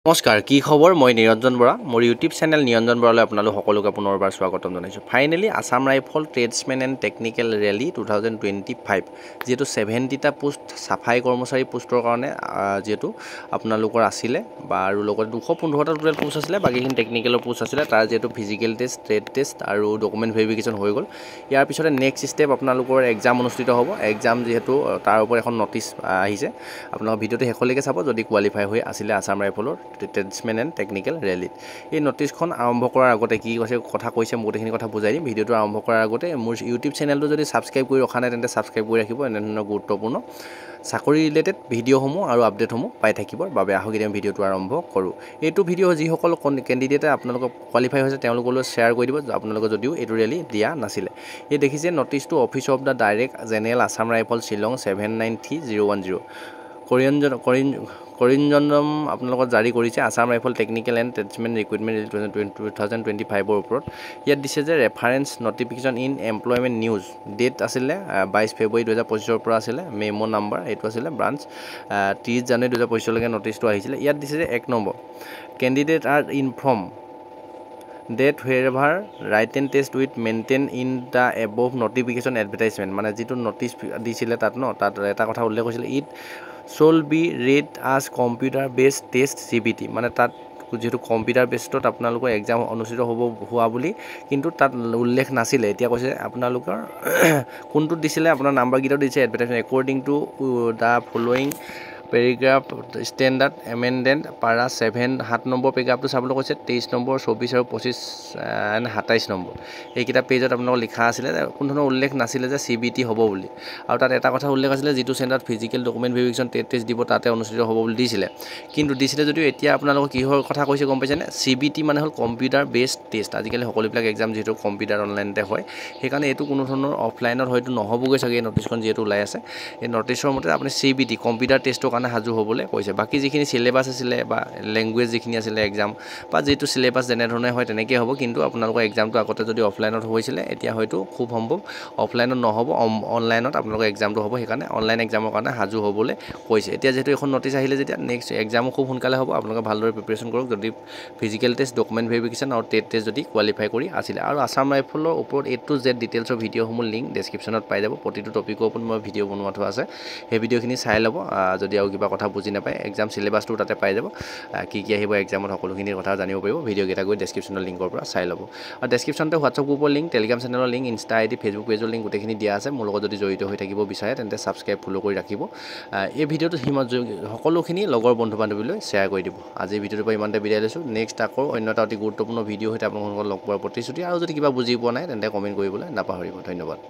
নমস্কাৰ কি খবৰ মই নিৰঞ্জন বৰা মোৰ ইউটিউব চেনেল নিৰঞ্জন বৰালৈ আপোনালোক সকলোকে পুনৰবাৰ স্বাগতম জনাইছোঁ finally Assam rifle tradesmen and technical rally 2025 যেটো 70টা পোষ্ট সাফাই কৰ্মচাৰী পোষ্টৰ কাৰণে যেটো আপোনালোকৰ আছিলে বা আৰু লগত 215টা টোটাল পোষ্ট আছিলে বাকিখিনি টেকনিকেলৰ পোষ্ট আছিলে তাৰ যেটো ফিজিক্যাল টেষ্ট ট্ৰেড টেষ্ট আৰু ডকুমেন্ট ভেৰিফিকেশন হৈ গ'ল ইয়াৰ পিছতে নেক্সট স্টেপ আপোনালোকৰ এক্সাম অনুষ্ঠিত হ'ব এক্সাম যেহেতু তাৰ ওপৰত এখন নটিচ আহিছে আপোনালোকৰ ভিডিওটো শেষলৈকে চাব যদি কোৱালিফাই হৈ আছিলে আসাম ৰাইফলৰ ট্ৰেডছমেন এণ্ড টেকনিকেল ৰেলীত এই নটিছখন আৰম্ভ কৰাৰ আগতে কি কথা কৈছে মই গোটেইখিনি কথা বুজাই দিম ভিডিওটো আৰম্ভ কৰাৰ আগতে মোৰ ইউটিউব চেনেলটো যদি সাবস্ক্ৰাইব কৰি ৰখা নাই তেন্তে সাবস্ক্ৰাইব কৰি ৰাখিব এনে ধৰণৰ গুৰুত্বপূৰ্ণ চাকৰি ৰিলেটেড ভিডিওসমূহ আৰু আপডেটসমূহ পাই থাকিবৰ বাবে আহক এতিয়া ভিডিওটো আৰম্ভ কৰোঁ এইটো ভিডিও যিসকল কেণ্ডিডেটে আপোনালোকক কোৱালিফাই হৈছে তেওঁলোকলৈ শ্বেয়াৰ কৰি দিব আপোনালোকে যদিও এইটো ৰেলী দিয়া নাছিলে এই দেখিছে নটিছটো office of the direct general Assam rifle Shillong 793010 কৰিঞ্জনম আপোনালোকক জাৰি কৰিছে Assam rifle technical and tradesmen recruitment 2025 ওপৰত ইয়াত দিছে যে reference notification in employment news date আছিলে 22 ফেব্ৰুৱাৰী 2025 পৰা আছিলে মেমো নাম্বাৰ এইটো আছিলে ব্ৰাঞ্চ 30 জানুৱাৰী 2025 লৈকে নটিছটো আহিছিলে ইয়াত দিছে যে 1 number candidate R inform that wherever written test with maintain in the above notification advertisement মানে যেটো নোটিস দিছিলে তাত ন তাত এটা কথা উল্লেখ কৰিছিল it should be read as computer based test CBT মানে তাত যেটো কম্পিউটাৰ বেসডত আপোনালোকৰ এক্সাম অনুষ্ঠিত হ'ব হোৱা বুলি কিন্তু তাত উল্লেখ নাছিলে এতিয়া কৈছে আপোনালোকৰ কোনটো দিছিলে আপোনাৰ নাম্বাৰ গিটা দিছে advertisement according to the following paragraph standard amendment পাৰা 7 নম্বৰ পেৰাগ্ৰাফটো চাবলৈ কৈছে 23 নম্বৰ 24 আৰু 25 এণ্ড 27 নম্বৰ এইকিটা পেজত আপোনালোক লিখা আছিল কোন ধৰণৰ উল্লেখ নাছিলে যে CBT হ'ব বুলি আৰু তাত এটা কথা উল্লেখ আছিল যেটো চেণ্টাৰত ফিজিক্যাল ডকুমেন্ট ভেৰিফিকেশন টেষ্ট দিব তাতে অনুষ্ঠিত হ'ব বুলি দিছিলে কিন্তু দিছিলে যদিও এতিয়া আপোনালোক কিহৰ কথা কৈছে গম পাইছেনে CBT মানে হল কম্পিউটাৰ বেসড টেষ্ট আজিকালি সকলোবিলাক এক্সাম যেটো কম্পিউটাৰ অনলাইনতে হয় সেইকাৰণে এটো কোনো ধৰণৰ অফলাইনত হয়তো নহবগৈ চাগে নটিছখন যেটো ওলাই আছে এই নটিছৰ মতে আপুনি CBT কম্পিউটাৰ টেষ্টৰ কাৰণে হাজু হ'বলৈ কৈছে বাকি যিখিনি সিলেবাস আছিল বা ল্যাঙ্গুৱেজ যিখিনি আছিল এক্সাম বা যেটো সিলেবাস যেনে ধৰণে হয় তেনেকৈ হ'ব কিন্তু আপোনালোকৰ এক্সামটো আগতে যদি অফলাইনত হৈছিল এতিয়া হয়তো খুব সম্ভৱ অফলাইনত নহব অনলাইনত আপোনালোকৰ এক্সামটো হ'ব সেইকাৰণে অনলাইন এক্সামৰ কাৰণে হাজু হ'বলৈ কৈছে এতিয়া যেটো এখন নটিছ আহিলে যেতিয়া নেক্সট এক্সামো খুব সোনকালে হ'ব আপোনালোকে ভালদৰে প্ৰিপাৰেচন কৰক যদি ফিজিক্যাল টেষ্ট ডকুমেন্ট ভেৰিফিকেশন আৰু টেট টেষ্ট যদি কোৱালিফাই কৰি আছিল আৰু আসাম ৰাইফলৰ ওপৰত A to Z ডিটেইলছৰ ভিডিওসমূহ লিংক ডেসক্ৰিপচনত পাই যাব প্ৰতিটো টপিকৰ ওপৰত মই ভিডিও বনোৱা থোৱা আছে সেই ভিডিওখিনি চাই ল'ব যদি আৰু কিবা কথা বুজি নাপায় এক্সাম সিলেবাসটো তাতে পাই যাব কি আহিব এক্সামত সকলোখিনি কথা জানিব পাৰিব ভিডিও কেইটা গৈ ডেসক্ৰিপচনৰ লিংকৰ পৰা চাই ল'ব আৰু ডেসক্ৰিপচনতে হোৱাটছআপ গ্ৰুপৰ লিংক টেলিগ্ৰাম চেনেলৰ লিংক ইনষ্টা আইডি ফেচবুক পেজৰ লিংক গোটেইখিনি দিয়া আছে মোৰ লগত যদি জড়িত হৈ থাকিব বিচাৰে তেন্তে সাবস্ক্ৰাইব ফলো কৰি ৰাখিব এই ভিডিওটো সকলোখিনি লগৰ বন্ধু বান্ধৱীলৈ শ্বেয়াৰ কৰি দিব আজি ভিডিওটোৰ পৰা ইমানতে বিদায় লৈছো নেক্সট আকৌ অন্য এটা অতি গুৰুত্বপূৰ্ণ ভিডিও হৈতে আপোনালোকক লগ পোৱাৰ প্ৰতিশ্ৰুতি আৰু যদি কিবা বুজি পোৱা নাই তেন্তে কমেন্ট কৰিবলৈ নাপাহৰিব ধন্যবাদ